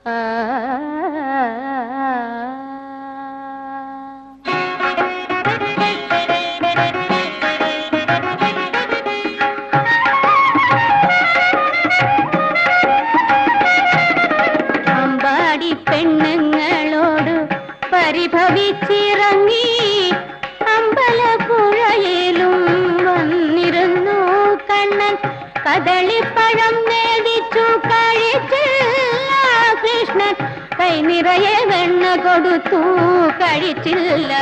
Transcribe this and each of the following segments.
അമ്പാടി പെണ്ണുങ്ങളോട് പരിഭവിച്ചിറങ്ങി അമ്പലപ്പുഴയിലും വന്നിരുന്നു കണ്ണൻ. കദളിപ്പഴം നേദിച്ചു കഴിച്ചില്ല കൃഷ്ണൻ. കൈ നിറയെ വെണ്ണ കൊടുത്തു കഴിച്ചില്ല.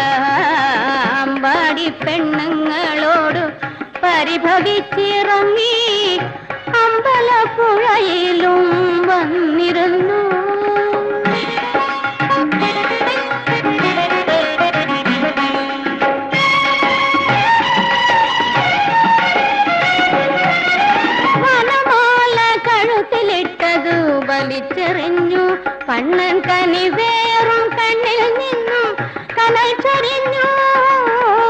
അമ്പാടി പെണ്ണുങ്ങളോട് പരിഭവിച്ചിറങ്ങി അമ്പലപ്പുഴയിലും വന്നിരുന്നു. വലിച്ചെറിഞ്ഞു കണ്ണൻ കനിവേറും കണ്ണിൽ നിന്നും കനൽ ചൊരിഞ്ഞു.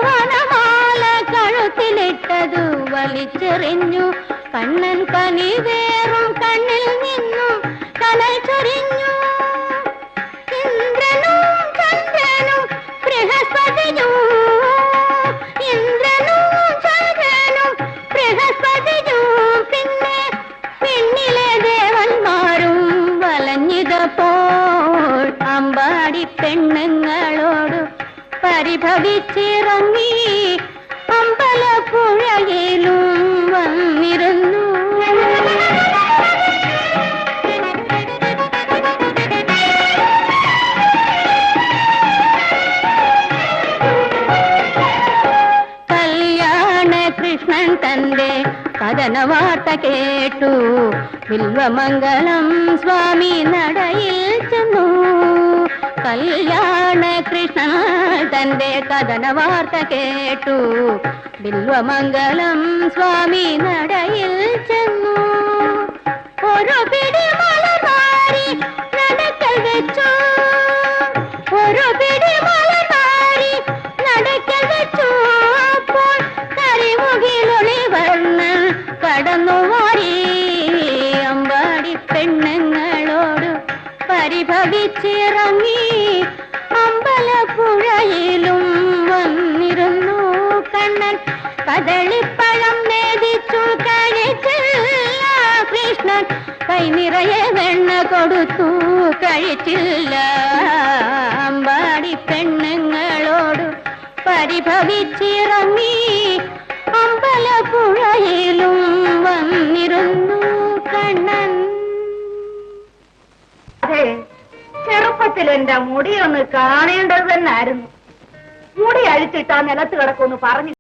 വനമാല കഴുത്തിലിട്ടതു വലിച്ചെറിഞ്ഞു കണ്ണൻ കനിവേറും കണ്ണിൽ നിന്നും കനൽ ചൊരിഞ്ഞു. ഇന്ദ്രനും ചന്ദ്രനും ബൃഹസ്പതിയും ഇന്ദ്രനും ചന്ദ്രനും ബൃഹസ്പതിയും പിന്നെ പെണ്ണിലെ ദേവന്മാരും വലഞ്ഞിതപ്പോൾ അമ്പാടി പെണ്ണുങ്ങളോട് പരിഭവിച്ചിറങ്ങി അമ്പലപ്പുഴയിലും വന്നിരുന്നു. കല്യാണ കൃഷ്ണൻ തന്റെ കഥന വാർത്ത കേട്ടു ബിൽവമംഗലം സ്വാമി നടയിൽ ചെന്നു. കല്യാണ കൃഷ്ണൻ തന്റെ കഥന വാർത്ത കേട്ടു ബിൽവമംഗലം സ്വാമി നടയിൽ ചെന്നു. ഒരു പിടി മലമാരി നടക്കൽ വെച്ചു. ഒരു പിടി മലമാരി നടക്കൽ വെച്ചു. അപ്പോൾ കരിമുകിലൊളിവർണ്ണൻ കടന്നു മാറി. അമ്പാടി പെണ്ണുങ്ങളോട് പരിഭവിച്ചിറങ്ങി അമ്പലപ്പുഴയിലും വന്നിരുന്നു കണ്ണൻ. കദളിപ്പഴം നേദിച്ചു കഴിച്ചില്ല കൃഷ്ണൻ. കൈ നിറയെ വെണ്ണ കൊടുത്തു കഴിച്ചില്ല. അമ്പാടി പെണ്ണുങ്ങളോട് പരിഭവിച്ചിറങ്ങി അമ്പലപ്പുഴയിലും വന്നിരുന്നു കണ്ണൻ. അതെ, ചെറുപ്പത്തിൽ എന്റെ മുടിയൊന്ന് കാണേണ്ടത് തന്നെയായിരുന്നു. മുടി അഴിച്ചിട്ടാ നിലത്ത് കിടക്കുമെന്ന് പറഞ്ഞു